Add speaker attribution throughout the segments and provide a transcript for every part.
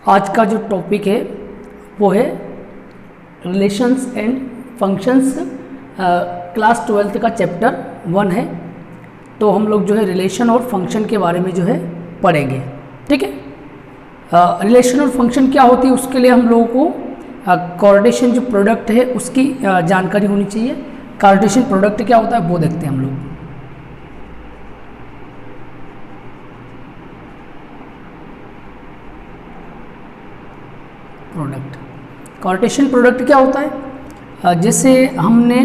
Speaker 1: आज का जो टॉपिक है वो है relations and functions. Class 12th का चैप्टर 1 है। तो हम लोग जो है रिलेशन और फंक्शन के बारे में जो है पढ़ेंगे। ठीक है। रिलेशन और फंक्शन क्या होती है उसके लिए हम लोगों को कार्टेशियन जो प्रोडक्ट है उसकी जानकारी होनी चाहिए। कार्टेशियन प्रोडक्ट क्या होता है वो देखते हैं हम लोग। प्रोडक्ट, कार्टेशियन प्रोडक्ट क्या होता है? जैसे हमने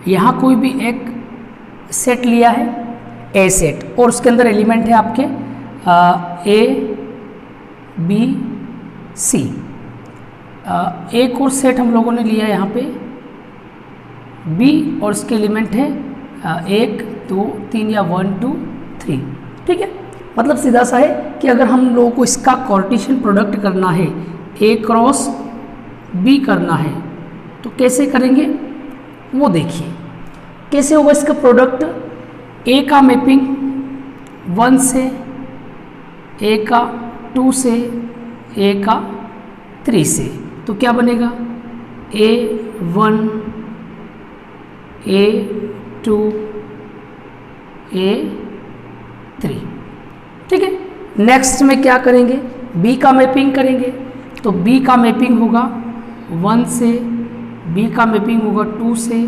Speaker 1: यहाँ कोई भी एक सेट लिया है, ए सेट, और उसके अंदर एलिमेंट है आपके ए बी सी। एक और सेट हम लोगों ने लिया है यहाँ पे बी, और उसके एलिमेंट है 1 2 3 या 1 2 3। ठीक है। मतलब सीधा सा है कि अगर हम लोगों को इसका कार्टेशियन प्रोडक्ट करना है, ए क्रॉस बी करना है, तो कैसे करेंगे वो देखिए। कैसे होगा इसका प्रोडक्ट? ए का मैपिंग 1 से, ए का 2 से, ए का 3 से, तो क्या बनेगा? A1 A2 A3। ठीक है। नेक्स्ट में क्या करेंगे? बी का मैपिंग करेंगे, तो बी का मैपिंग होगा 1 से, बी का मैपिंग होगा 2 से,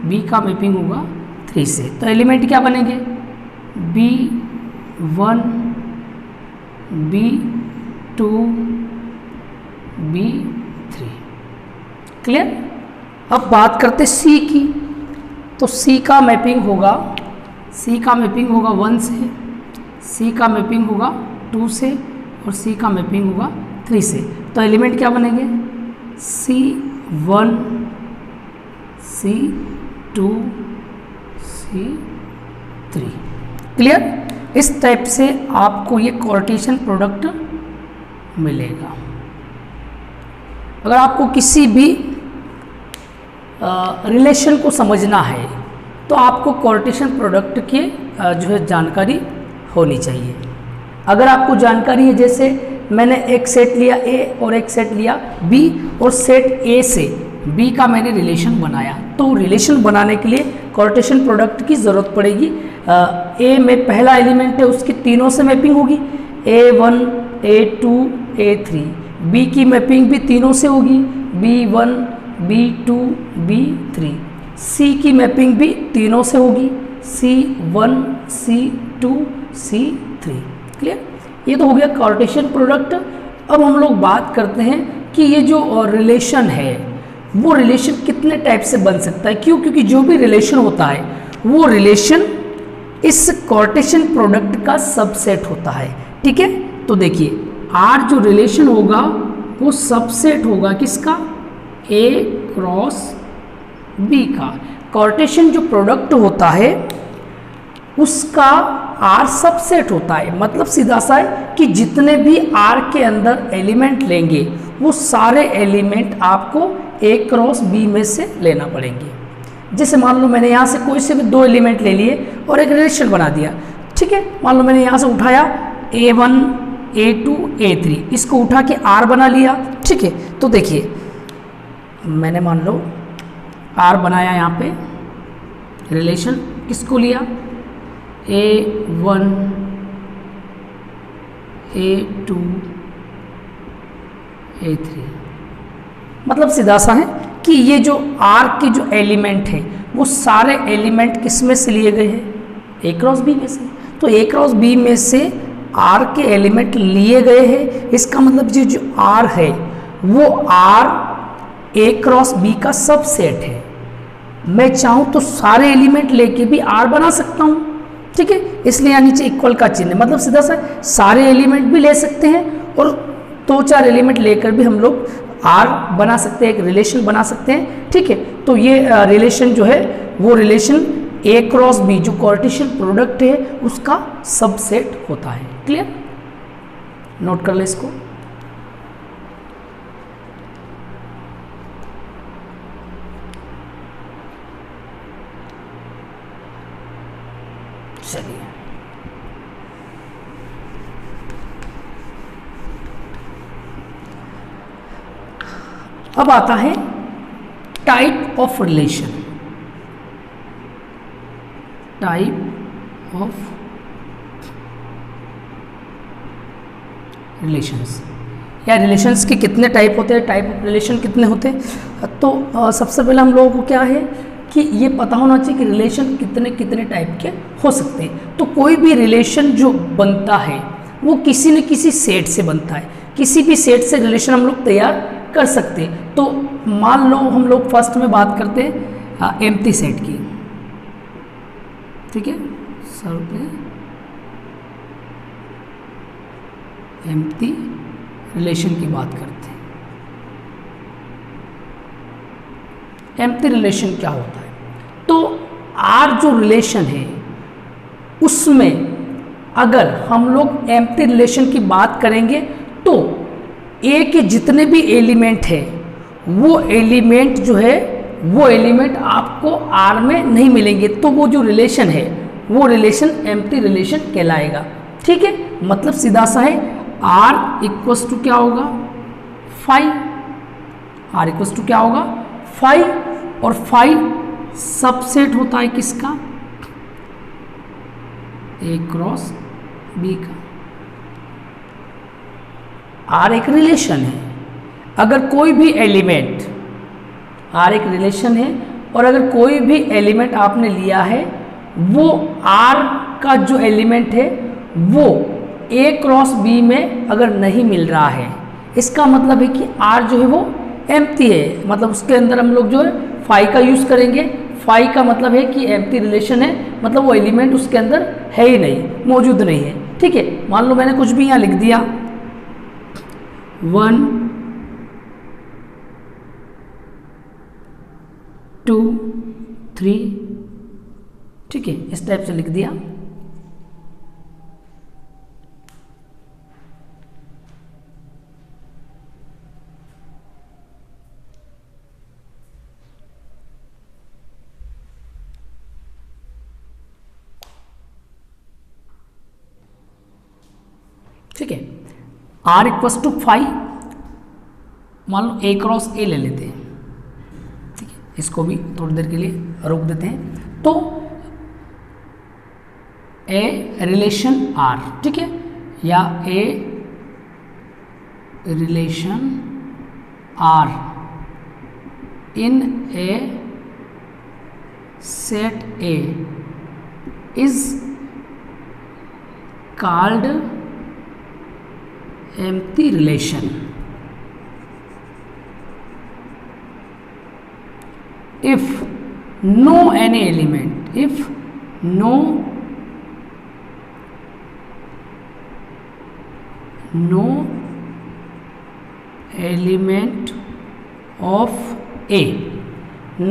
Speaker 1: बी का मैपिंग होगा 3 से। तो एलिमेंट क्या बनेंगे? B1 B2 B3। क्लियर? अब बात करते सी की। तो सी का मैपिंग होगा 1 से, सी का मैपिंग होगा 2 से, और सी का मैपिंग होगा 3 से। तो एलिमेंट क्या बनेंगे? C1 C2 C3। क्लियर? इस टाइप से आपको ये कार्टेशियन प्रोडक्ट मिलेगा। अगर आपको किसी भी रिलेशन को समझना है तो आपको कार्टेशियन प्रोडक्ट के जो है जानकारी होनी चाहिए। अगर आपको जानकारी है, जैसे मैंने एक सेट लिया ए और एक सेट लिया बी, और सेट ए से बी का मैंने रिलेशन बनाया, तो रिलेशन बनाने के लिए कार्टेशियन प्रोडक्ट की ज़रूरत पड़ेगी। ए में पहला एलिमेंट है, उसकी तीनों से मैपिंग होगी, A1 A2 A3। बी की मैपिंग भी तीनों से होगी, B1 B2 B3। सी की मैपिंग भी तीनों से होगी, C1 C2 C3। क्लियर? ये तो हो गया कार्टेशियन प्रोडक्ट। अब हम लोग बात करते हैं कि ये जो रिलेशन है वो रिलेशन कितने टाइप से बन सकता है। क्यों? क्योंकि जो भी रिलेशन होता है वो रिलेशन इस कार्टेशियन प्रोडक्ट का सबसेट होता है। ठीक है। तो देखिए आर जो रिलेशन होगा वो सबसेट होगा किसका? ए क्रॉस बी का। कार्टेशियन जो प्रोडक्ट होता है उसका आर सबसेट होता है। मतलब सीधा सा है कि जितने भी आर के अंदर एलिमेंट लेंगे वो सारे एलिमेंट आपको ए क्रॉस बी में से लेना पड़ेंगे। जैसे मान लो मैंने यहाँ से कोई से भी 2 एलिमेंट ले लिए और एक रिलेशन बना दिया। ठीक है। मान लो मैंने यहाँ से उठाया A1 A2 A3, इसको उठा के आर बना लिया। ठीक है। तो देखिए मैंने मान लो आर बनाया, यहाँ पे रिलेशन किसको लिया? A1 A2 A3। मतलब सीधा सा है कि ये जो R के जो एलिमेंट है वो सारे एलिमेंट किस में से लिए गए हैं? A क्रॉस B में से। तो A क्रॉस B में से R के एलिमेंट लिए गए हैं। इसका मतलब जो R है वो R A क्रॉस B का सबसेट है। मैं चाहूँ तो सारे एलिमेंट लेके भी R बना सकता हूँ। ठीक है। इसलिए यहाँ नीचे इक्वल का चिन्ह, मतलब सीधा सा सारे एलिमेंट भी ले सकते हैं और 2-4 एलिमेंट लेकर भी हम लोग आर बना सकते हैं, एक रिलेशन बना सकते हैं। ठीक है। तो ये रिलेशन जो है वो रिलेशन ए क्रॉस बी जो कार्टेशियन प्रोडक्ट है उसका सबसेट होता है। क्लियर? नोट कर ले इसको। चलिए अब आता है type of relation. Type of relations, या रिलेशंस के कितने टाइप होते हैं, टाइप ऑफ रिलेशन कितने होते हैं। तो सबसे पहले हम लोगों को क्या है कि ये पता होना चाहिए कि रिलेशन कितने कितने टाइप के हो सकते हैं। तो कोई भी रिलेशन जो बनता है वो किसी न किसी सेट से बनता है, किसी भी सेट से रिलेशन हम लोग तैयार कर सकते हैं। तो मान लो हम लोग फर्स्ट में बात करते हैं एम्प्टी सेट की, ठीक है, सर पे एम्प्टी रिलेशन की बात करते हैं। एम्प्टी रिलेशन क्या होता है, तो आर जो रिलेशन है उसमें अगर हम लोग एम्प्टी रिलेशन की बात करेंगे तो ए के जितने भी एलिमेंट है वो एलिमेंट जो है वो एलिमेंट आपको आर में नहीं मिलेंगे, तो वो जो रिलेशन है वो रिलेशन एम्प्टी रिलेशन कहलाएगा। ठीक है, मतलब सीधा सा है आर इक्वल्स टू क्या होगा 5, आर इक्वल्स टू क्या होगा 5, और 5 सबसेट होता है किसका, ए क्रॉस बी का। आर एक रिलेशन है, अगर कोई भी एलिमेंट, आर एक रिलेशन है और अगर कोई भी एलिमेंट आपने लिया है वो आर का जो एलिमेंट है वो ए क्रॉस बी में अगर नहीं मिल रहा है, इसका मतलब है कि आर जो है वो एम्प्टी है, मतलब उसके अंदर हम लोग जो है 5 का यूज़ करेंगे। 5 का मतलब है कि एम्प्टी रिलेशन है, मतलब वो एलिमेंट उसके अंदर है ही नहीं, मौजूद नहीं है। ठीक है, मान लो मैंने कुछ भी यहाँ लिख दिया 1 2 3, ठीक है, इस टाइप से लिख दिया। ठीक है, R इक्वल्स टू 5, मान लो ए क्रॉस ए ले लेते हैं। ठीक है, इसको भी थोड़ी देर के लिए रोक देते हैं। तो ए रिलेशन R, ठीक है, या a relation R in a set A is called empty relation if no any element, if no element of A,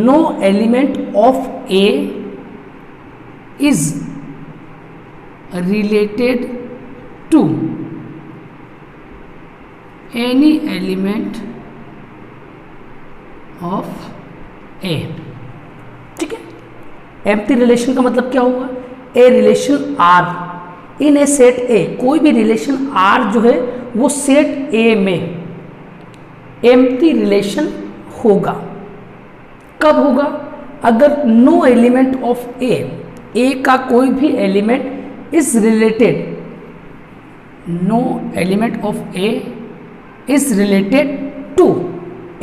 Speaker 1: no element of A is related to any element of A। ठीक है, empty relation का मतलब क्या हुआ, a relation R in a set A, कोई भी relation R जो है वो सेट A में एम्प्टी रिलेशन होगा। कब होगा, अगर नो एलिमेंट ऑफ A का कोई भी element is related, no element of A is related to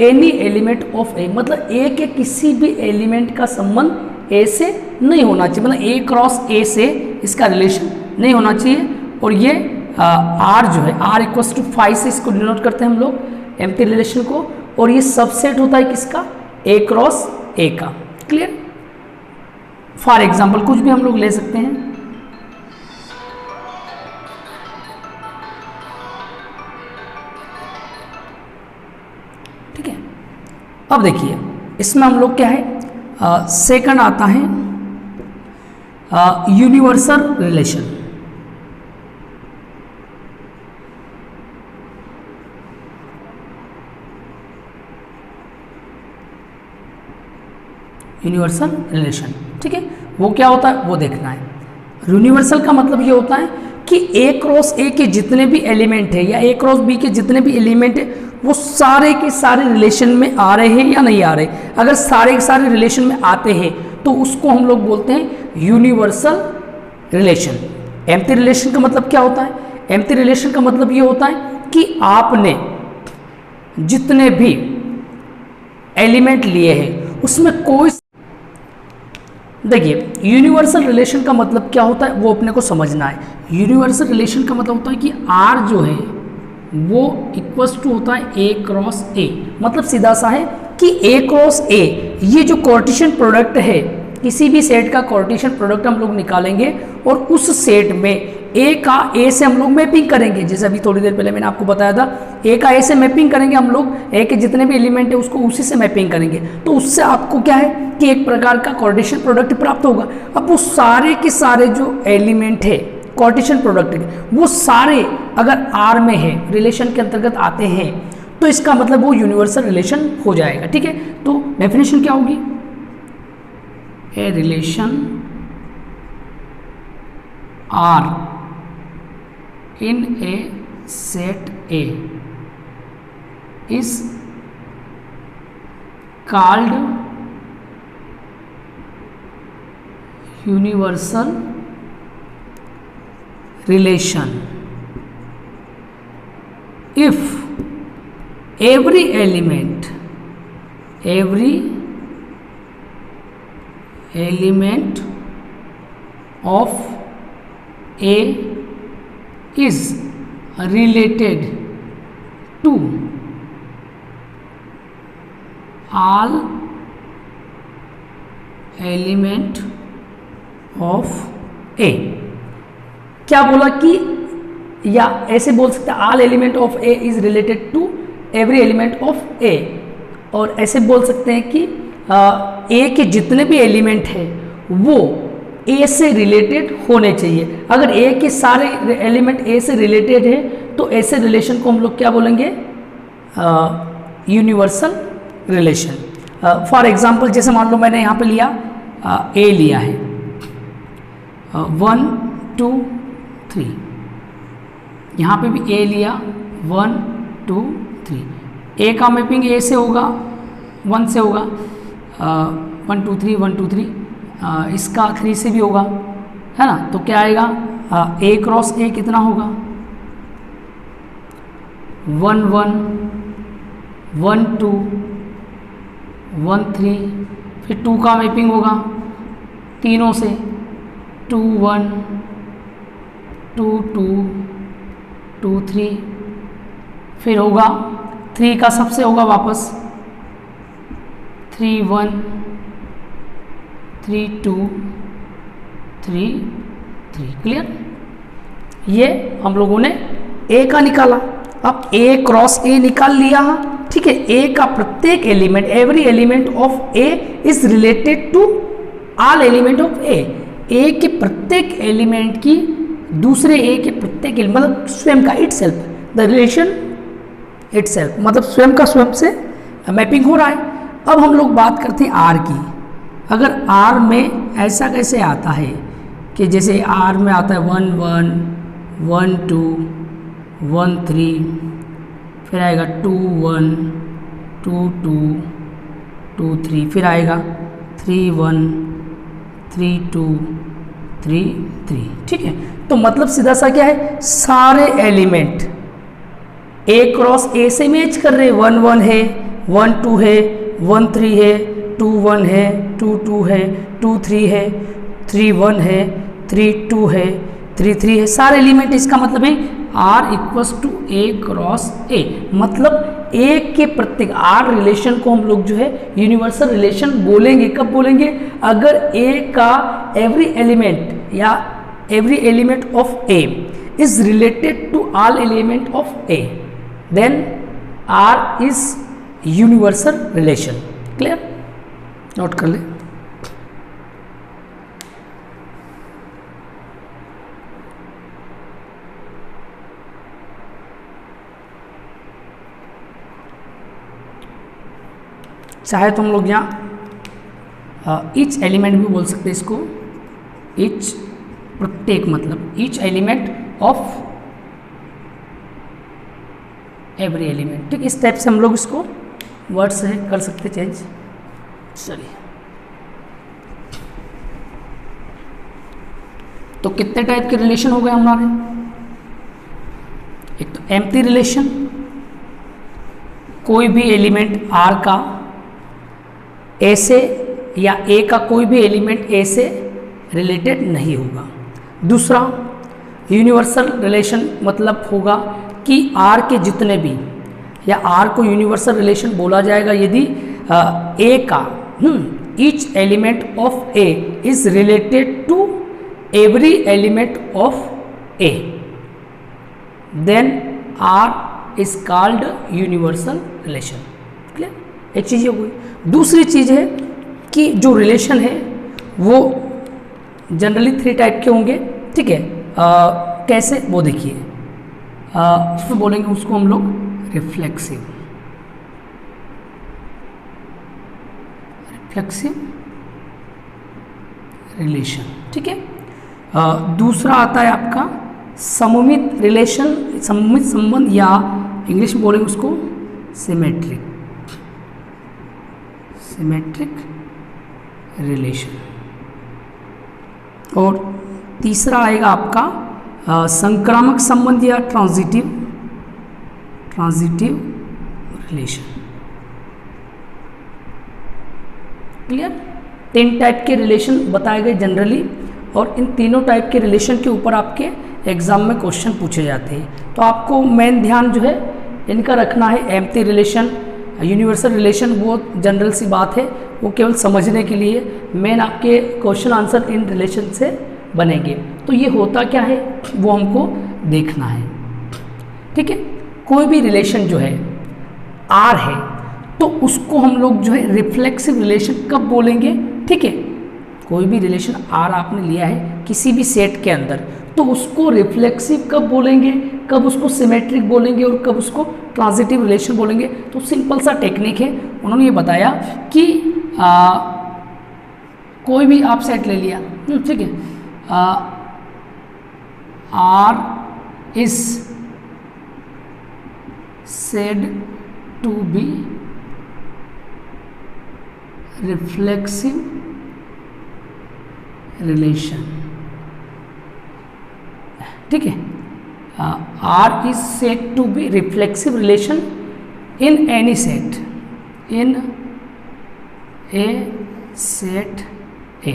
Speaker 1: any element of A, मतलब ए के किसी भी एलिमेंट का संबंध ए से नहीं होना चाहिए, मतलब ए क्रॉस ए से इसका रिलेशन नहीं होना चाहिए। और ये आर जो है आर इक्वल्स टू 5 से इसको डिनोट करते हैं हम लोग एम्प्टी रिलेशन को, और ये सबसेट होता है किसका, ए क्रॉस ए का। क्लियर, फॉर एग्जाम्पल कुछ भी हम लोग ले सकते हैं। ठीक है, अब देखिए इसमें हम लोग क्या है, सेकंड आता है यूनिवर्सल रिलेशन। यूनिवर्सल रिलेशन, ठीक है, वो क्या होता है वो देखना है। यूनिवर्सल का मतलब ये होता है कि ए क्रॉस ए के जितने भी एलिमेंट है या ए क्रॉस बी के जितने भी एलिमेंट है वो सारे के सारे रिलेशन में आ रहे हैं या नहीं आ रहे। अगर सारे के सारे रिलेशन में आते हैं तो उसको हम लोग बोलते हैं यूनिवर्सल रिलेशन। एम्प्टी रिलेशन का मतलब क्या होता है? एम्प्टी रिलेशन का मतलब ये होता है कि आपने जितने भी एलिमेंट लिए हैं उसमें कोई, देखिए यूनिवर्सल रिलेशन का मतलब क्या होता है वो अपने को समझना है। यूनिवर्सल रिलेशन का मतलब होता है कि R जो है वो इक्वल्स टू होता है A क्रॉस A। मतलब सीधा सा है कि A क्रॉस A, ये जो कार्टेशियन प्रोडक्ट है, किसी भी सेट का कार्टेशियन प्रोडक्ट हम लोग निकालेंगे और उस सेट में A का A से हम लोग मैपिंग करेंगे। जैसे अभी थोड़ी देर पहले मैंने आपको बताया था, A का A से मैपिंग करेंगे हम लोग, A के जितने भी एलिमेंट है उसको उसी से मैपिंग करेंगे, तो उससे आपको क्या है कि एक प्रकार का कार्टेशियन प्रोडक्ट प्राप्त होगा। अब वो सारे के सारे जो एलिमेंट है कार्टेशियन प्रोडक्ट के, वो सारे अगर R में है, रिलेशन के अंतर्गत आते हैं, तो इसका मतलब वो यूनिवर्सल रिलेशन हो जाएगा। ठीक है, तो डेफिनेशन क्या होगी? ए relation R in a set A is called universal relation if every element of A is related to all element of A। क्या बोला कि, या ऐसे बोल सकते हैं all element of A is related to every element of A, और ऐसे बोल सकते हैं कि ए के जितने भी एलिमेंट हैं वो ए से रिलेटेड होने चाहिए। अगर ए के सारे एलिमेंट ए से रिलेटेड है तो ऐसे रिलेशन को हम लोग क्या बोलेंगे? Universal relation. फॉर एग्जांपल जैसे मान लो मैंने यहाँ पे लिया ए लिया है 1 2 3, यहाँ पे भी ए लिया 1 2 3, ए का मैपिंग ए से होगा 1 से होगा 1 2 3 1 2 3, इसका 3 से भी होगा, है ना। तो क्या आएगा? ए क्रॉस ए कितना होगा? 1 1 1 2 1 3, फिर 2 का मैपिंग होगा तीनों से 2 1 2 2 2 3, फिर होगा 3 का सबसे होगा वापस 3 1 3 2 3 3। क्लियर? ये हम लोगों ने ए का निकाला। अब ए क्रॉस ए निकाल लिया, ठीक है। ए का प्रत्येक element, every element of A is related to all element of A. A के प्रत्येक एलिमेंट की दूसरे ए के प्रत्येक मतलब स्वयं का it self, the relation it self, मतलब स्वयं का स्वयं से मैपिंग हो रहा है। अब हम लोग बात करते हैं आर की। अगर आर में ऐसा कैसे आता है कि जैसे आर में आता है 1 1 1 2 1 3, फिर आएगा 2 1 2 2 2 3, फिर आएगा 3 1 3 2 3 3, ठीक है। तो मतलब सीधा सा क्या है, सारे एलिमेंट ए क्रॉस ए से मैच कर रहे हैं। 1 1 है, 1 2 है, 1 3 है, 2 1 है, 2 2 है, 2 3 है, 3 1 है, 3 2 है, 3 3 है, सारे एलिमेंट। इसका मतलब है R equals to A cross A, मतलब ए के प्रत्येक आर रिलेशन को हम लोग जो है यूनिवर्सल रिलेशन बोलेंगे। कब बोलेंगे? अगर ए का एवरी एलिमेंट या every element of A is related to all element of A, then R is universal relation. Clear? Note कर ले। चाहे तो हम लोग यहाँ ईच एलिमेंट भी बोल सकते हैं इसको। ईच प्रत्येक, मतलब each element of every element. ठीक, इस टाइप से हम लोग इसको वर्ड से कर सकते चेंज। चलिए, तो कितने टाइप के रिलेशन हो गए हमारे? एक तो एम्प्टी रिलेशन, कोई भी एलिमेंट आर का ए से या ए का कोई भी एलिमेंट ए से रिलेटेड नहीं होगा। दूसरा यूनिवर्सल रिलेशन, मतलब होगा कि आर के जितने भी, या आर को यूनिवर्सल रिलेशन बोला जाएगा यदि ए का each element of A is related to every element of A, then R is called universal relation. Clear? एक चीज़ हो गई। दूसरी चीज़ है कि जो रिलेशन है वो जनरली 3 टाइप के होंगे। ठीक है, कैसे वो देखिए, उसमें बोलेंगे उसको हम लोग रिफ्लेक्सिव रिलेशन। ठीक है, दूसरा आता है आपका सममित रिलेशन, सममित संबंध, या इंग्लिश में बोलेंगे उसको सिमेट्रिक रिलेशन। और तीसरा आएगा आपका संक्रामक संबंध या ट्रांजिटिव रिलेशन। क्लियर? 3 टाइप के रिलेशन बताए गए जनरली, और इन तीनों टाइप के रिलेशन के ऊपर आपके एग्जाम में क्वेश्चन पूछे जाते हैं। तो आपको मेन ध्यान जो है इनका रखना है। एम्प्टी रिलेशन, यूनिवर्सल रिलेशन वो जनरल सी बात है, वो केवल समझने के लिए। मेन आपके क्वेश्चन आंसर इन रिलेशन से बनेंगे। तो ये होता क्या है वो हमको देखना है। ठीक है, कोई भी रिलेशन जो है आर है तो उसको हम लोग जो है रिफ्लेक्सिव रिलेशन कब बोलेंगे? ठीक है, कोई भी रिलेशन आर आपने लिया है किसी भी सेट के अंदर, तो उसको रिफ्लेक्सिव कब बोलेंगे, कब उसको सिमेट्रिक बोलेंगे और कब उसको ट्रांजिटिव रिलेशन बोलेंगे। तो सिंपल सा टेक्निक है, उन्होंने ये बताया कि कोई भी आप सेट ले लिया, ठीक है, R is said to be reflexive relation। ठीक है, R is said to be reflexive relation in any set, in a set A।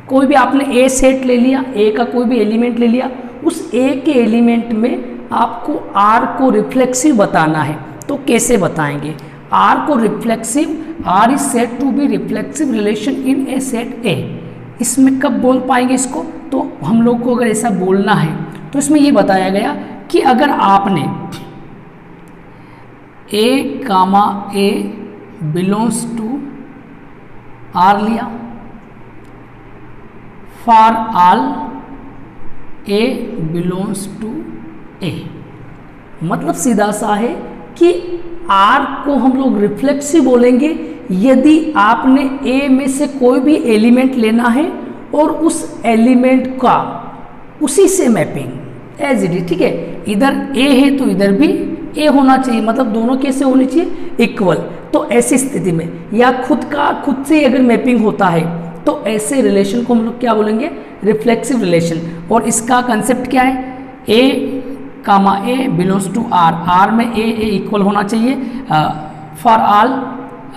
Speaker 1: कोई भी आपने A सेट ले लिया, A का कोई भी एलिमेंट ले लिया, उस A के एलिमेंट में आपको R को रिफ्लेक्सिव बताना है। तो कैसे बताएंगे? R को reflexive, R is said to be reflexive relation in a set A। इसमें कब बोल पाएंगे इसको? तो हम लोग को अगर ऐसा बोलना है तो इसमें ये बताया गया कि अगर आपने A, A belongs to R लिया, for all A belongs to A, मतलब सीधा सा है कि R को हम लोग रिफ्लेक्सिव बोलेंगे यदि आपने A में से कोई भी एलिमेंट लेना है और उस एलिमेंट का उसी से मैपिंग एज इट इज। ठीक है, इधर A है तो इधर भी A होना चाहिए, मतलब दोनों कैसे होनी चाहिए? इक्वल। तो ऐसी स्थिति में या खुद से अगर मैपिंग होता है तो ऐसे रिलेशन को हम लोग क्या बोलेंगे? Reflexive relation. और इसका कंसेप्ट क्या है? A बिलोंग्स टू R में A इक्वल होना चाहिए, for all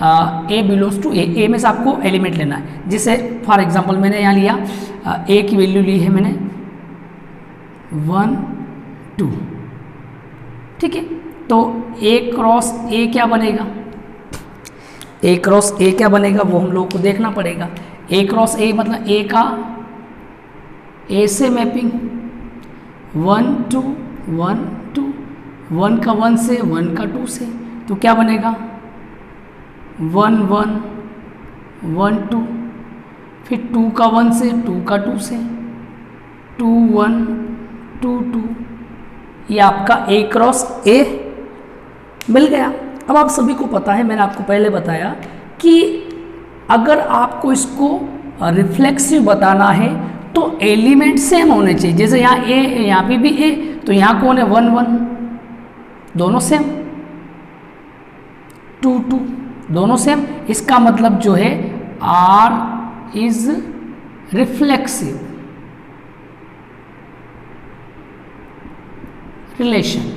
Speaker 1: A belongs to A में से आपको एलिमेंट लेना है। जैसे फॉर एग्जांपल मैंने यहाँ लिया A की वैल्यू ली है मैंने 1 2। ठीक है, तो A क्रॉस A क्या बनेगा? A क्रॉस A क्या बनेगा वो हम लोगों को देखना पड़ेगा। A क्रॉस A मतलब A का A से मैपिंग 1 2 1 2, 1 का 1 से, 1 का 2 से, तो क्या बनेगा? 1 1 1 2, फिर 2 का 1 से, 2 का 2 से, 2 1 2 2। ये आपका A क्रॉस A मिल गया। अब आप सभी को पता है, मैंने आपको पहले बताया कि अगर आपको इसको रिफ्लेक्सिव बताना है तो एलिमेंट सेम होने चाहिए। जैसे यहाँ A, यहाँ पे भी A, तो यहाँ कौन है? 1 1, दोनों सेम। 2 2 दोनों सेम। इसका मतलब जो है R is reflexive relation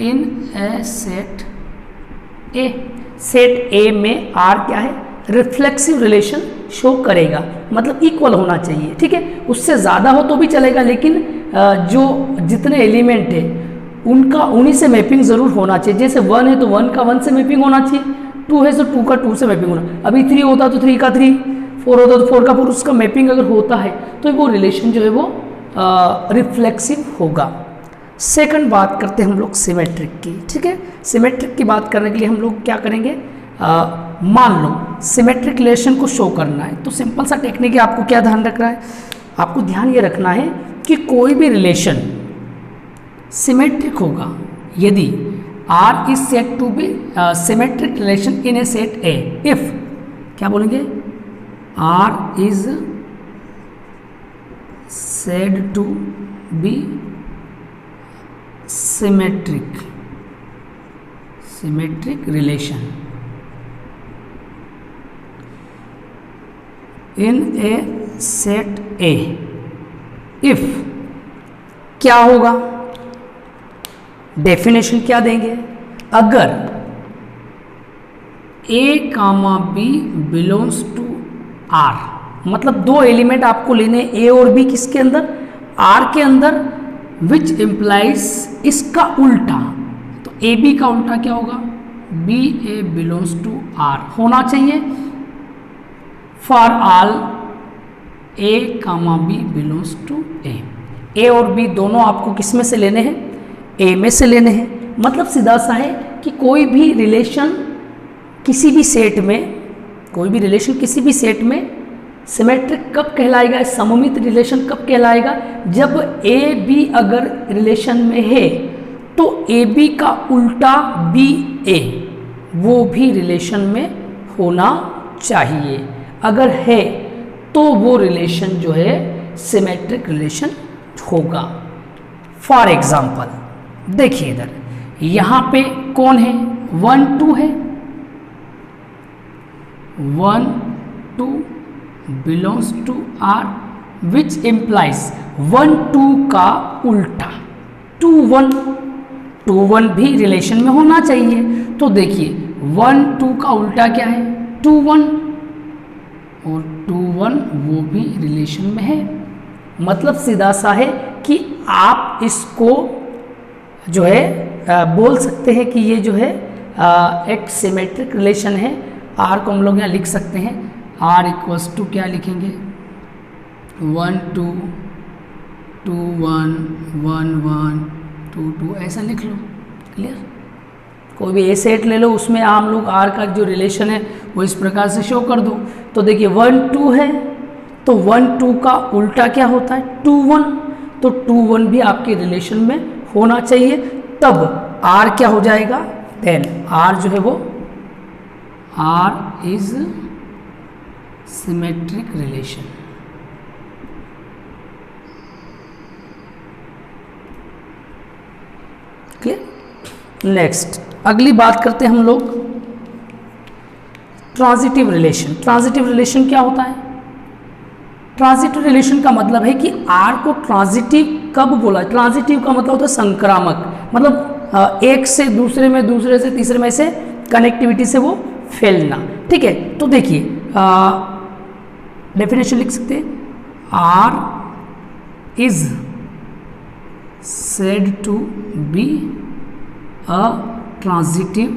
Speaker 1: in a set A. Set ए में R क्या है, रिफ्लेक्सिव रिलेशन शो करेगा, मतलब इक्वल होना चाहिए, ठीक है। उससे ज़्यादा हो तो भी चलेगा, लेकिन जो जितने एलिमेंट है उनका उन्हीं से मैपिंग ज़रूर होना चाहिए। जैसे 1 है तो 1 का 1 से मैपिंग होना चाहिए, 2 है तो 2 का 2 से मैपिंग होना। अभी 3 होता तो 3 का 3, 4 होता तो 4 का 4, उसका मैपिंग अगर होता है तो वो रिलेशन जो है वो रिफ्लेक्सिव होगा। सेकंड बात करते हैं हम लोग सिमेट्रिक की, ठीक है। सिमेट्रिक की बात करने के लिए हम लोग क्या करेंगे, मान लो सिमेट्रिक रिलेशन को शो करना है तो सिंपल सा टेक्निक है। आपको क्या ध्यान रखना है, आपको ध्यान ये रखना है कि कोई भी रिलेशन सिमेट्रिक होगा यदि R is set to be symmetric relation in a set A if, क्या बोलेंगे, R is said to be symmetric relation in a set A if, क्या होगा, डेफिनेशन क्या देंगे, अगर A, B belongs to R, मतलब दो एलिमेंट आपको लेने A और B किसके अंदर, R के अंदर, विच इम्प्लाइज इसका उल्टा, तो ए बी का उल्टा क्या होगा, B A belongs to R होना चाहिए for all A, B belongs to A और B दोनों आपको किस में से लेने हैं, A में से लेने हैं। मतलब सीधा सा है कि कोई भी रिलेशन किसी भी सेट में सिमेट्रिक कब कहलाएगा, सममित रिलेशन कब कहलाएगा, जब ए बी अगर रिलेशन में है तो ए बी का उल्टा बी ए वो भी रिलेशन में होना चाहिए, अगर है तो वो रिलेशन जो है सिमेट्रिक रिलेशन होगा। फॉर एग्जाम्पल देखिए इधर, यहाँ पे कौन है, 1 2 है, 1 2 belongs to R which implies 1 2 का उल्टा 2 1 भी रिलेशन में होना चाहिए। तो देखिए 1 2 का उल्टा क्या है, 2 1, और 2 1 वो भी रिलेशन में है। मतलब सीधा सा है कि आप इसको जो है बोल सकते हैं कि ये जो है एक सिमेट्रिक रिलेशन है। R को हम लोग यहाँ लिख सकते हैं, R इक्वल्स टू क्या लिखेंगे, 1 2 2 1 1 1 2 2 ऐसा लिख लो, क्लियर। कोई भी ए सेट ले लो, उसमें हम लोग R का जो रिलेशन है वो इस प्रकार से शो कर दो। तो देखिए 1 2 है तो 1 2 का उल्टा क्या होता है, 2 1, तो 2 1 भी आपके रिलेशन में होना चाहिए, तब R क्या हो जाएगा, देन R जो है वो R is symmetric relation. Clear. Next अगली बात करते हैं हम लोग ट्रांजिटिव रिलेशन। ट्रांजिटिव रिलेशन क्या होता है, ट्रांजिटिव रिलेशन का मतलब है कि R को ट्रांजिटिव कब बोला, ट्रांजिटिव का मतलब होता है संक्रामक, मतलब एक से दूसरे में, दूसरे से तीसरे में से कनेक्टिविटी से वो फैलना, ठीक है। तो देखिए डेफिनेशन लिख सकते हैं, R is said to be a transitive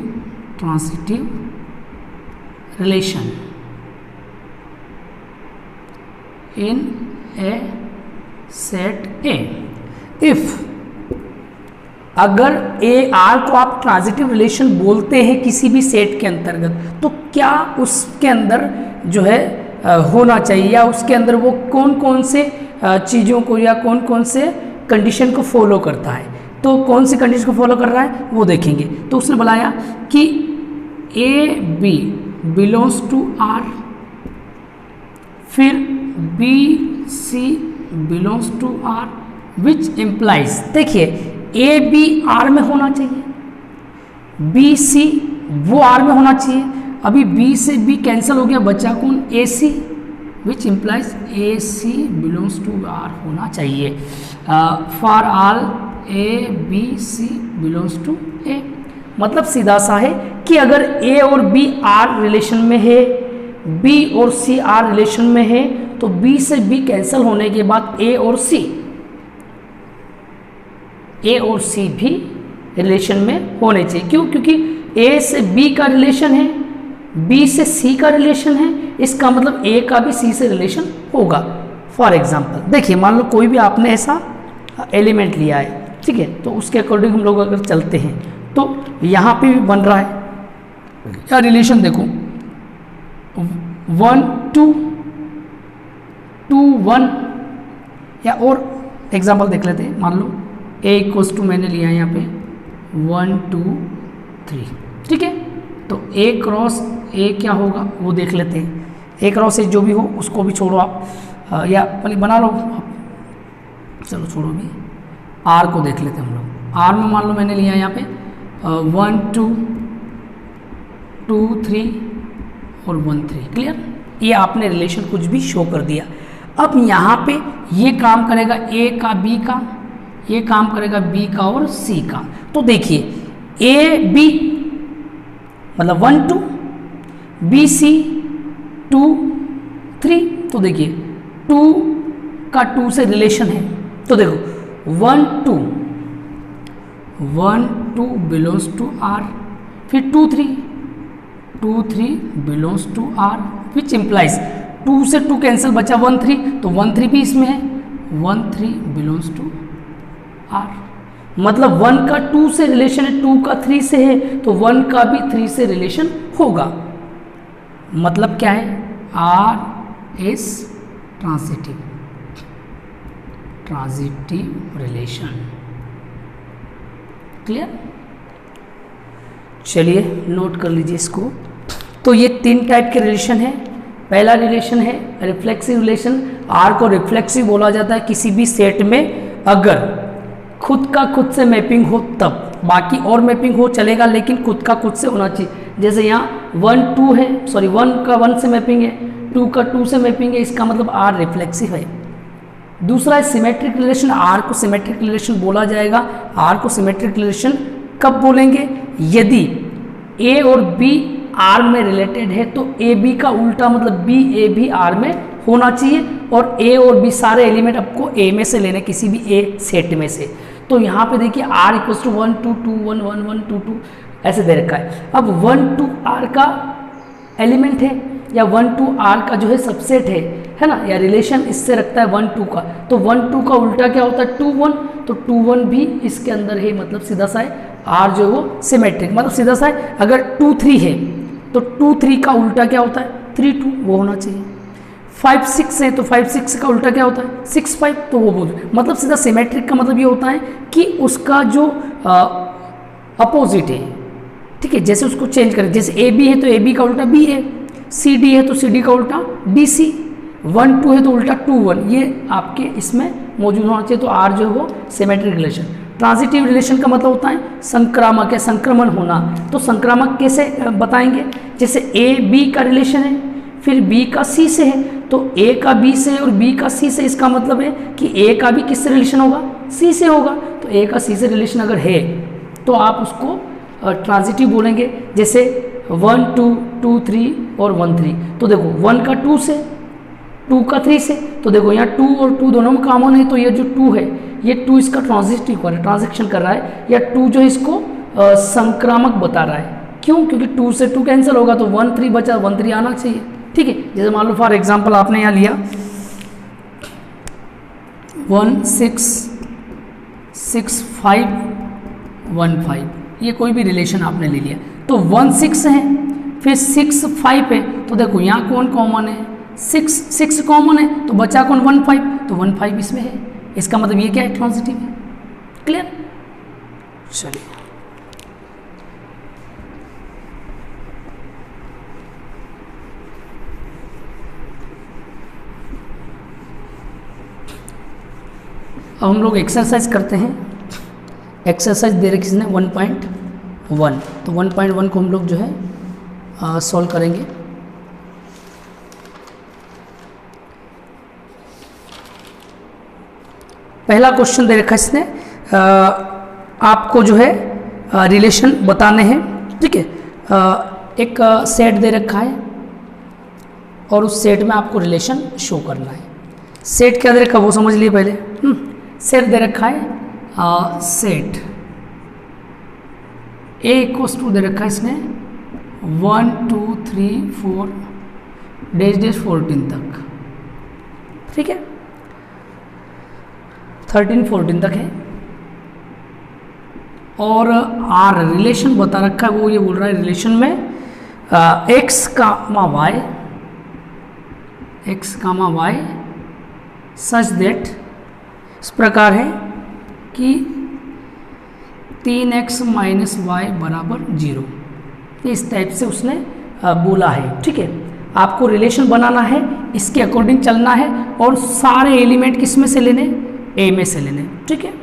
Speaker 1: relation in a set A if, अगर R को आप ट्रांजिटिव रिलेशन बोलते हैं किसी भी सेट के अंतर्गत, तो क्या उसके अंदर जो है होना चाहिए, या उसके अंदर वो कौन कौन से चीज़ों को या कौन कौन से कंडीशन को फॉलो करता है। तो कौन सी कंडीशन को फॉलो कर रहा है वो देखेंगे। तो उसने बताया कि A B belongs to R, फिर B C belongs to R which implies, देखिए ए बी आर में होना चाहिए, बी सी वो आर में होना चाहिए। अभी बी से बी कैंसिल हो गया, बचा कौन, A C, which implies A C belongs to R होना चाहिए। For all A B C belongs to A, मतलब सीधा सा है कि अगर ए और बी आर रिलेशन में है, बी और सी आर रिलेशन में है, तो बी से बी कैंसिल होने के बाद ए और सी भी रिलेशन में होने चाहिए। क्यों? क्योंकि ए से बी का रिलेशन है, बी से सी का रिलेशन है, इसका मतलब ए का भी सी से रिलेशन होगा। फॉर एग्जाम्पल देखिए, मान लो कोई भी आपने ऐसा एलिमेंट लिया है, ठीक है, तो उसके अकॉर्डिंग हम लोग अगर चलते हैं तो यहाँ पे भी बन रहा है क्या रिलेशन, देखो 1 2 2 1, या और एग्जाम्पल देख लेते हैं। मान लो ए इक्वल्स टू मैंने लिया है यहाँ पे 1 2 3, ठीक है, तो ए क्रॉस ए क्या होगा वो देख लेते हैं। ए क्रॉस ए जो भी हो उसको भी छोड़ो आप, या पहले बना लो, चलो छोड़ो भी, आर को देख लेते हैं हम लोग। आर में मान लो मैंने लिया है यहाँ पे 1 2 2 3 और 1 3, क्लियर। ये आपने रिलेशन कुछ भी शो कर दिया। अब यहाँ पे ये काम करेगा ए का बी का, ये काम करेगा बी का और सी का। तो देखिए ए बी मतलब 1 2, बी सी 2 3, तो देखिए 2 का 2 से रिलेशन है, तो देखो 1 2 बिलोंग्स टू आर, फिर 2 3 belongs to R, which implies 2 से 2 कैंसिल, बचा 1 3, तो 1 3 भी इसमें है, 1 3 बिलोंग्स टू आर। मतलब 1 का 2 से रिलेशन है, 2 का 3 से है, तो 1 का भी 3 से रिलेशन होगा। मतलब क्या है, R is transitive relation, clear. चलिए नोट कर लीजिए इसको। तो ये 3 टाइप के रिलेशन है। पहला रिलेशन है रिफ्लेक्सिव रिलेशन। आर को रिफ्लेक्सिव बोला जाता है किसी भी सेट में अगर खुद का खुद से मैपिंग हो तब, बाकी और मैपिंग हो चलेगा लेकिन खुद का खुद से होना चाहिए। जैसे यहाँ 1 2 है, सॉरी 1 का 1 से मैपिंग है, 2 का 2 से मैपिंग है, इसका मतलब आर रिफ्लेक्सिव है। दूसरा है सिमेट्रिक रिलेशन। आर को सिमेट्रिक रिलेशन बोला जाएगा। आर को सिमेट्रिक रिलेशन कब बोलेंगे, यदि ए और बी आर में रिलेटेड है तो ए बी का उल्टा मतलब बी ए भी आर में होना चाहिए, और ए और बी सारे एलिमेंट आपको ए में से लेने, किसी भी ए सेट में से। तो यहाँ पे देखिए आर इक्वल्स टू 1 2 2 1 1 1 2 2 ऐसे दे रखा है। अब 1 2 आर का एलिमेंट है या 1 2 आर का जो है सबसेट है ना, या रिलेशन इससे रखता है 1 2 का, तो 1 2 का उल्टा क्या होता है 2 1, तो 2 1 भी इसके अंदर है, मतलब सीधा सा है। आर जो है वो सिमेट्रिक, मतलब सीधा सा है। अगर 2 3 है तो 2 3 का उल्टा क्या होता है 3 2, वो होना चाहिए। 5 6 है तो 5 6 का उल्टा क्या होता है 6 5, तो वो बोल, मतलब सीधा सिमेट्रिक का मतलब ये होता है कि उसका जो अपोजिट है, ठीक है, जैसे उसको चेंज करें। जैसे ए बी है तो ए बी का उल्टा बी है, सी डी है तो सी डी का उल्टा डी सी, 1 2 है तो उल्टा 2 1, ये आपके इसमें मौजूद होना चाहिए। तो आर जो है वो सिमेट्रिक रिलेशन। ट्रांजिटिव रिलेशन का मतलब होता है संक्रामक या संक्रमण होना। तो संक्रामक कैसे बताएंगे, जैसे ए बी का रिलेशन है, फिर बी का सी से है, तो ए का बी से और बी का सी से, इसका मतलब है कि ए का भी किससे रिलेशन होगा, सी से होगा। तो ए का सी से रिलेशन अगर है तो आप उसको ट्रांजिटिव बोलेंगे। जैसे 1 2 2 3 और 1 3, तो देखो 1 का 2 से, 2 का 3 से, तो देखो यहाँ 2 और 2 दोनों में कॉमन है, तो ये जो 2 है ये 2 इसका ट्रांजिटिव कर रहा है, ट्रांजेक्शन कर रहा है, या 2 जो इसको संक्रामक बता रहा है। क्यों? क्योंकि 2 से 2 कैंसिल होगा तो 1 3 बचा, 1 3 आना चाहिए, ठीक है। जैसे मान लो फॉर एग्जांपल आपने यहाँ लिया 1 6 6 5 1 5, ये कोई भी रिलेशन आपने ले लिया, तो 1 6 है, फिर 6 5 है, तो देखो यहाँ कौन कॉमन है 6 कॉमन है, तो बचा कौन 1 5, तो 1 5 इसमें है, इसका मतलब ये क्या है ट्रांजिटिव है, क्लियर। चलिए अब हम लोग एक्सरसाइज करते हैं। एक्सरसाइज दे रखी इसने 1.1, तो 1.1 को हम लोग जो है सॉल्व करेंगे। पहला क्वेश्चन दे रखा है इसने, आपको जो है रिलेशन बताने हैं, ठीक है। एक सेट दे रखा है और उस सेट में आपको रिलेशन शो करना है। सेट क्या दे रखा है वो समझ लिए पहले। सेट दे रखा है सेट ए इक्वल्स टू दे रखा है इसने 1 2 3 4 डैश डैश 14 तक, ठीक है, 13 14 तक है। और आर रिलेशन बता रखा है, वो ये बोल रहा है रिलेशन में x comma y such that इस प्रकार है कि 3x माइनस वाई बराबर 0, इस टाइप से उसने बोला है, ठीक है। आपको रिलेशन बनाना है, इसके अकॉर्डिंग चलना है और सारे एलिमेंट किस में से लेने, ए में से लेने, ठीक है।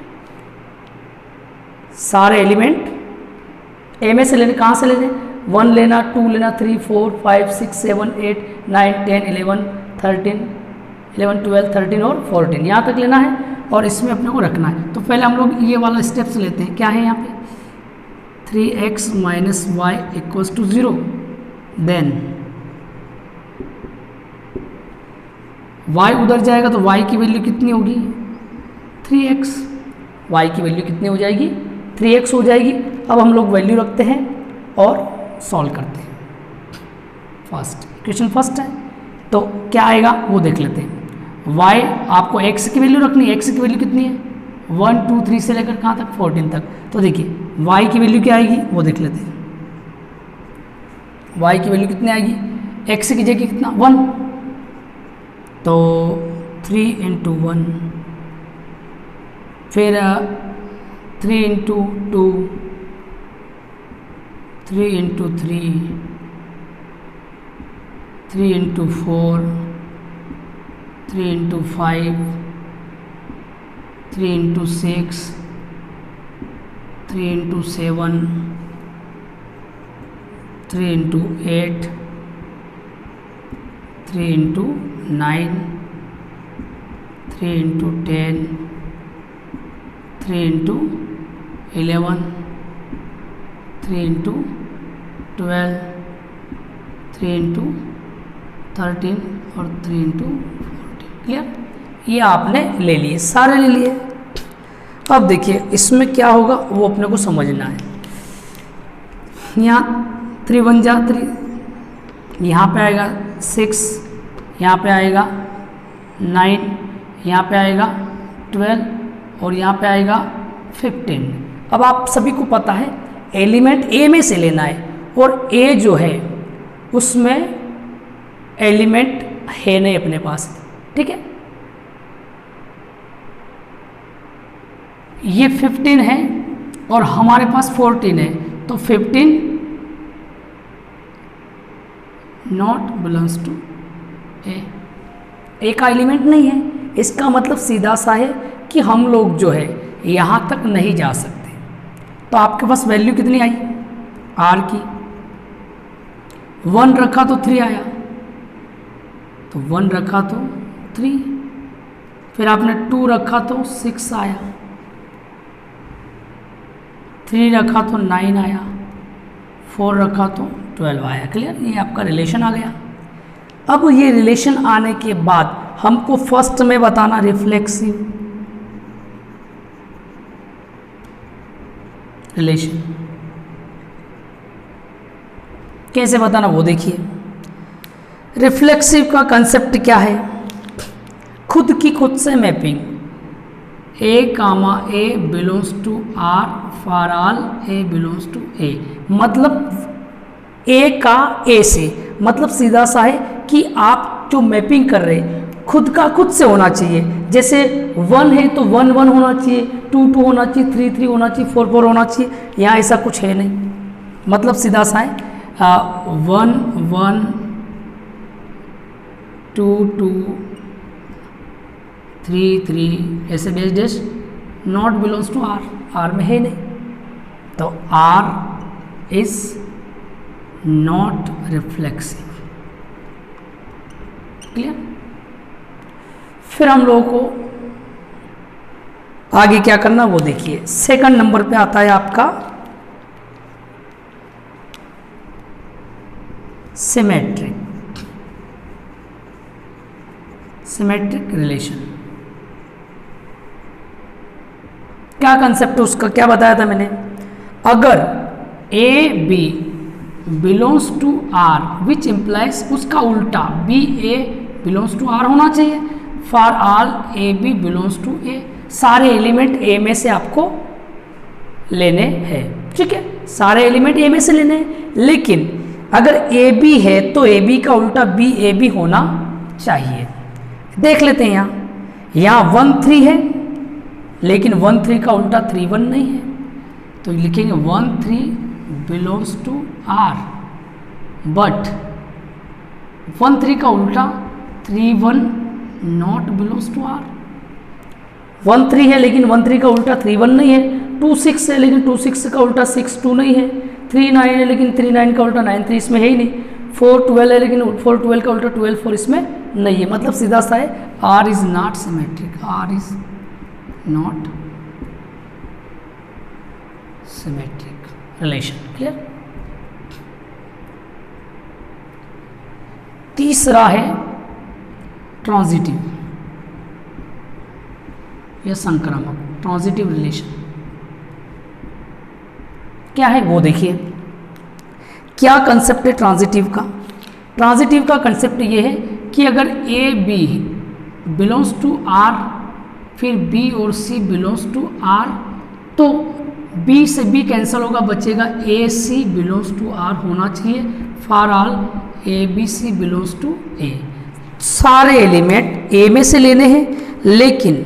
Speaker 1: सारे एलिमेंट ए में से लेने, कहाँ से लेने, 1 लेना, 2 लेना, 3 4 5 6 7 8 9 10 11 13 11 12 13 और 14 यहाँ तक लेना है और इसमें अपने को रखना है। तो पहले हम लोग ये वाला स्टेप्स लेते हैं। क्या है यहाँ पे, 3x minus y equals to 0, then y उधर जाएगा तो y की वैल्यू कितनी होगी, 3x, y की वैल्यू कितनी हो जाएगी, 3x हो जाएगी। अब हम लोग वैल्यू रखते हैं और सॉल्व करते हैं। फर्स्ट इक्वेशन फर्स्ट है तो क्या आएगा वो देख लेते हैं। y आपको x की वैल्यू रखनी है, x की वैल्यू कितनी है 1 2 3 से लेकर कहाँ तक 14 तक। तो देखिए y की वैल्यू क्या आएगी वो देख लेते हैं। y की वैल्यू कितनी आएगी, x की जगह कितना 1, तो 3 इंटू 1, फिर 3 into 2, 3 into 3, 3 into 4, 3 into 5, 3 into 6, 3 into 7, 3 into 8, 3 into 9, 3 into 10, 3 into 11, 3 into 12, 3 into 13 और 3 इंटू 14। क्लियर, ये आपने ले लिए, सारे ले लिए। अब देखिए इसमें क्या होगा वो अपने को समझना है। यहाँ 3 1 जा 3, यहाँ पे आएगा 6, यहाँ पे आएगा 9, यहाँ पे आएगा 12 और यहाँ पे आएगा 15। अब आप सभी को पता है एलिमेंट ए में से लेना है और ए जो है उसमें एलिमेंट है नहीं अपने पास, ठीक है। ये 15 है और हमारे पास 14 है, तो 15 नॉट बिलोंग्स टू ए का एलिमेंट नहीं है। इसका मतलब सीधा सा है कि हम लोग जो है यहाँ तक नहीं जा सकते। तो आपके पास वैल्यू कितनी आई आर की, 1 रखा तो 3 आया, तो 1 रखा तो 3, फिर आपने 2 रखा तो 6 आया, 3 रखा तो 9 आया, 4 रखा तो 12 आया। क्लियर, ये आपका रिलेशन आ गया। अब ये रिलेशन आने के बाद हमको फर्स्ट में बताना रिफ्लेक्सिव रिलेशन। कैसे बताना वो देखिए। रिफ्लेक्सिव का कंसेप्ट क्या है, खुद की खुद से mapping, A comma A belongs to R for all A belongs to A. मतलब ए का ए से, मतलब सीधा सा है कि आप जो मैपिंग कर रहे हैं खुद का खुद से होना चाहिए। जैसे 1 है तो 1 1 होना चाहिए, 2 2 होना चाहिए, 3 3 होना चाहिए, 4 4 होना चाहिए। यहाँ ऐसा कुछ है नहीं, मतलब सीधा सा है 1 1 2 2 3 3 ऐसे dash dash not belongs to R, R में है नहीं, तो R is not reflexive. Clear. फिर हम लोगों को आगे क्या करना वो देखिए। सेकंड नंबर पे आता है आपका सिमेट्रिक, सिमेट्रिक रिलेशन। क्या कंसेप्ट है उसका, क्या बताया था मैंने, अगर A B belongs to R which implies, उसका उल्टा B A belongs to R होना चाहिए। For all A B belongs to A, सारे एलिमेंट ए में से आपको लेने हैं, ठीक है, सारे एलिमेंट ए में से लेने हैं। लेकिन अगर ए बी है तो ए बी का उल्टा बी ए बी होना चाहिए। देख लेते हैं, यहाँ 1 3 है, लेकिन 1 3 का उल्टा 3 1 नहीं है, तो लिखेंगे 1 3 बिलोंग्स टू आर, बट 1 3 का उल्टा 3 1 नॉट बिलोंग्स टू आर। 1 3 है लेकिन 1 3 का उल्टा 3 1 नहीं है। 2 6 है लेकिन 2 6 का उल्टा 6 2 नहीं है। 3 9 है लेकिन 3 9 का उल्टा 9 3 इसमें है ही नहीं। 4 12 है लेकिन 4 12 का उल्टा 12 4 इसमें नहीं है। मतलब सीधा सा है, R is not symmetric, R is not symmetric relation. Clear. तीसरा है ट्रांजिटिव या संक्रामक, ट्रांजिटिव रिलेशन। क्या है वो देखिए। क्या कंसेप्ट है ट्रांजिटिव का। ट्रांजिटिव का कंसेप्ट ये है कि अगर A B belongs to R, फिर बी और सी बिलोंग्स टू आर, तो बी से बी कैंसिल होगा, बचेगा A C belongs to R होना चाहिए। For all A B C belongs to A, सारे एलिमेंट ए में से लेने हैं, लेकिन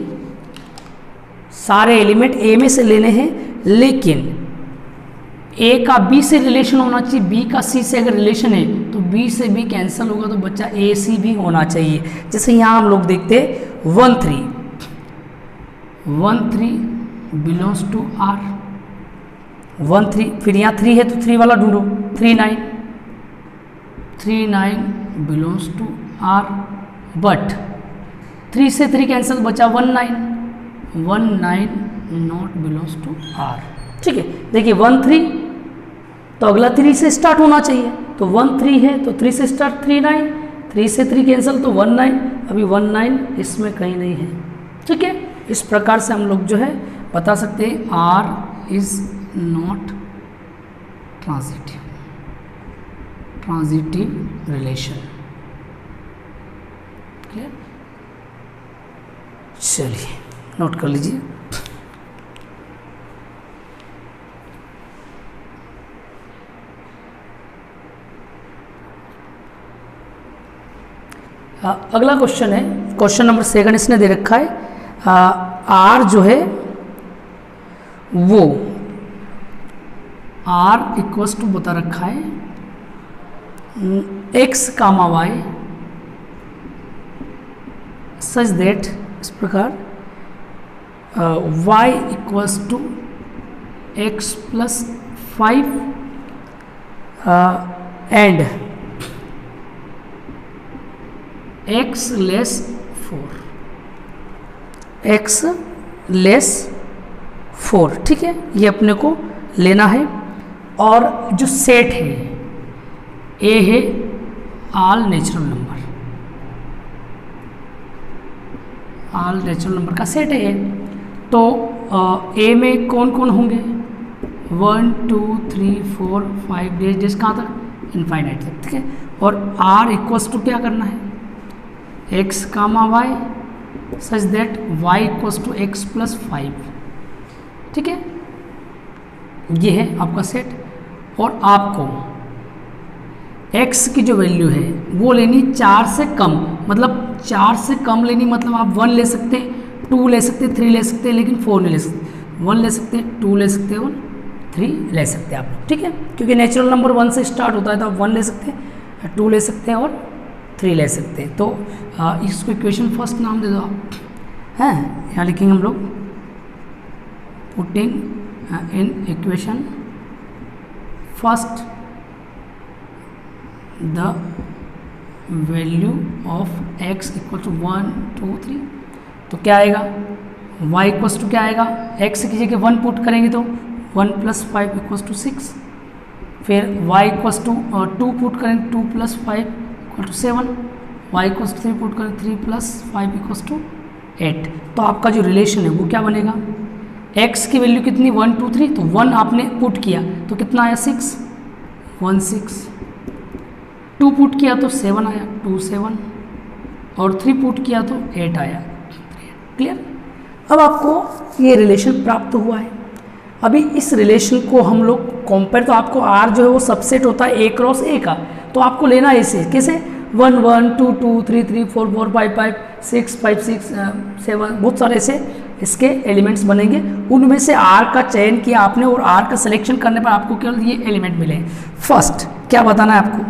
Speaker 1: सारे एलिमेंट ए में से लेने हैं, लेकिन ए का बी से रिलेशन होना चाहिए। बी का सी से अगर रिलेशन है तो बी से बी कैंसिल होगा, तो बच्चा ए सी भी होना चाहिए। जैसे यहाँ हम लोग देखते हैं 1 3 बिलोंग्स टू आर, 1 3, फिर यहाँ 3 है तो 3 वाला ढूंढो, 3 9 बिलोंग्स टू आर, बट 3 से 3 कैंसिल, बचा 1 9 नॉट बिलोंग्स टू आर। ठीक है, देखिए 1 3 तो अगला 3 से स्टार्ट होना चाहिए, तो 1 3 है तो 3 से स्टार्ट 3 9, 3 से 3 कैंसिल तो 1 9, अभी 1 9 इसमें कहीं नहीं है। ठीक है, इस प्रकार से हम लोग जो है बता सकते हैं R is not transitive relation. Clear. चलिए नोट कर लीजिए। अगला क्वेश्चन है, क्वेश्चन नंबर 7 इसने दे रखा है। आर जो है वो आर इक्वल्स टू बता रखा है x comma y such that, इस प्रकार y equals to x plus 5 and x less 4। ठीक है, ये अपने को लेना है। और जो सेट है ए है ऑल नेचुरल नंबर का सेट है। तो ए में कौन कौन होंगे, 1 2 3 4 5 डेज कहाँ तक, इनफाइनाइट तक। ठीक है, और आर इक्वल्स टू क्या करना है, x comma y such that y equals to x plus 5। ठीक है, ये है आपका सेट। और आपको x की जो वैल्यू है वो लेनी 4 से कम, मतलब 4 से कम लेनी, मतलब आप 1 ले सकते हैं, 2 ले सकते हैं, 3 ले सकते हैं, लेकिन 4 नहीं ले सकते। 1 ले सकते हैं, 2 ले सकते हैं और 3 ले सकते हैं आप लोग। ठीक है, क्योंकि नेचुरल नंबर 1 से स्टार्ट होता है, तो आप 1 ले सकते हैं, 2 ले सकते हैं और 3 ले सकते हैं। तो इसको इक्वेशन फर्स्ट नाम दे दो आप, हैं यहाँ लिखेंगे हम लोग putting in equation first the value of x equal to 1 2 3, तो क्या आएगा y इक्वल्स टू क्या आएगा, x की जगह 1 पुट करेंगे तो 1 + 5 इक्वल्स टू 6, फिर y इक्वल्स टू 2 पुट करेंगे 2 + 5 equal to 7, y equals to 3 put करेंगे 3 + 5 इक्वल्स टू 8। तो आपका जो रिलेशन है वो क्या बनेगा, x की वैल्यू कितनी 1 2 3, तो 1 आपने पुट किया तो कितना आया 6 1 6, 2 पुट किया तो 7 आया 2 7, और 3 पुट किया तो 8 आया। क्लियर। अब आपको ये रिलेशन प्राप्त हुआ है। अभी इस रिलेशन को हम लोग कंपेयर, तो आपको R जो है वो सबसेट होता है A क्रॉस A का, तो आपको लेना है इसे कैसे 1 1 2 2 3 3 4 4 5 5 6 5 6 7, बहुत सारे ऐसे इसके एलिमेंट्स बनेंगे, उनमें से R का चयन किया आपने और R का सिलेक्शन करने पर आपको केवल ये एलिमेंट मिले। फर्स्ट क्या बताना है आपको,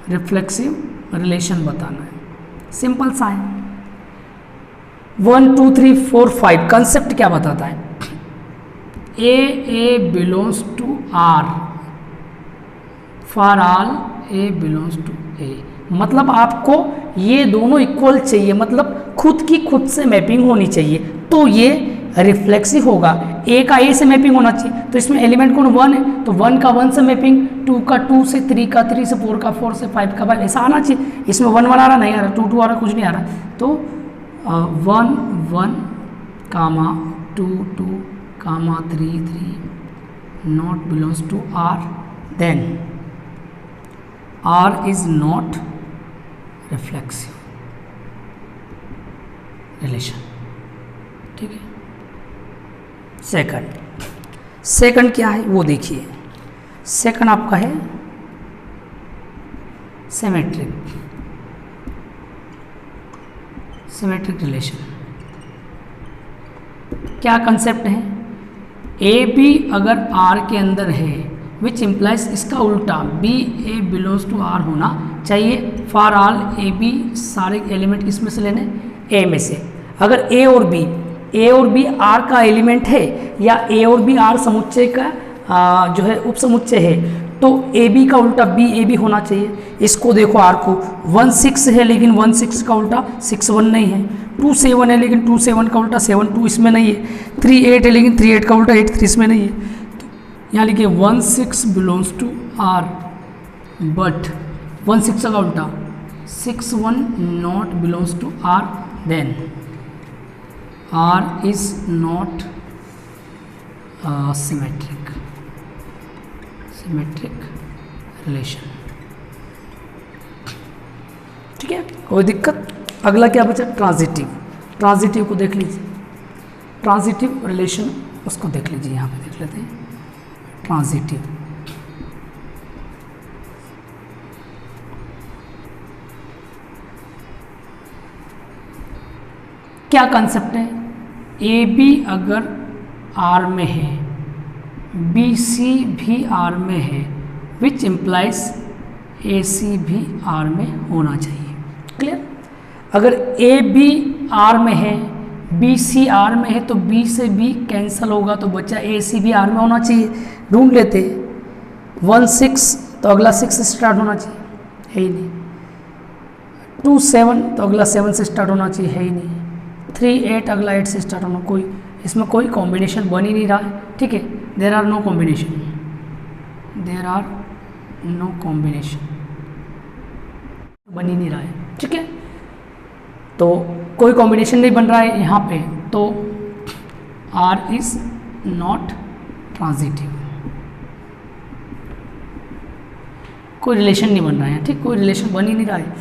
Speaker 1: रिफ्लेक्सिव रिलेशन बताना है, सिंपल सा है। 1 2 3 4 5 कंसेप्ट क्या बताता है, A belongs to R for all A belongs to A, मतलब आपको ये दोनों इक्वल चाहिए, मतलब खुद की खुद से मैपिंग होनी चाहिए, तो ये रिफ्लेक्सिव होगा। A का A से मैपिंग होना चाहिए, तो इसमें एलिमेंट कौन 1 है, तो 1 का 1 से मैपिंग, 2 का 2 से, 3 का 3 से, 4 का 4 से, 5 का 5, ऐसा आना चाहिए। इसमें 1 1 आ रहा नहीं आ रहा, 2 2 आ रहा, कुछ नहीं आ रहा, तो 1 1 comma 2 2 comma 3 3 not belongs to R, then R is not reflexive relation. ठीक है। सेकंड क्या है वो देखिए, सेकंड आपका है सिमेट्रिक रिलेशन। क्या कंसेप्ट है, ए बी अगर आर के अंदर है विच इम्प्लाइज इसका उल्टा B A belongs to R होना चाहिए फॉर ऑल ए बी, सारे एलिमेंट किसमें से लेने, ए में से। अगर ए और बी आर का एलिमेंट है या ए और बी आर समुच्चय का जो है उप समुच्चय है, तो ए बी का उल्टा बी ए बी होना चाहिए। इसको देखो आर को 1 6 है लेकिन 1 6 का उल्टा 6 1 नहीं है, 2 7 है लेकिन 2 7 का उल्टा 7 2 इसमें नहीं है, 3 8 है लेकिन 3 8 का उल्टा 8 3 इसमें नहीं है। तो यहाँ लिखिए 1 6 बिलोंग्स टू आर बट 1 6 का उल्टा 6 1 not belongs to R, then R is not symmetric relation। ठीक है, कोई दिक्कत। अगला क्या बचा, ट्रांजिटिव को देख लीजिए, ट्रांजिटिव रिलेशन उसको देख लीजिए, यहाँ पे देख लेते हैं ट्रांजिटिव। क्या कंसेप्ट है, ए बी अगर आर में है, बी सी भी आर में है, विच इम्प्लाइज ए सी भी आर में होना चाहिए। क्लियर। अगर ए बी आर में है, बी सी आर में है, तो बी से बी कैंसिल होगा, तो बच्चा ए सी भी आर में होना चाहिए। ढूंढ लेते 1 6 तो अगला 6 से स्टार्ट होना चाहिए, है ही नहीं। 2 7 तो अगला 7 से स्टार्ट होना चाहिए, है ही नहीं। 3 8 अगला 8 से स्टार्ट होना, कोई इसमें कोई कॉम्बिनेशन बन ही नहीं रहा है। ठीक है, देयर आर नो कॉम्बिनेशन बन ही नहीं रहा है। ठीक है, तो कोई कॉम्बिनेशन नहीं बन रहा है यहाँ पे, तो आर इज नॉट ट्रांजिटिव, कोई रिलेशन नहीं बन रहा है। ठीक, कोई रिलेशन बन ही नहीं रहा है।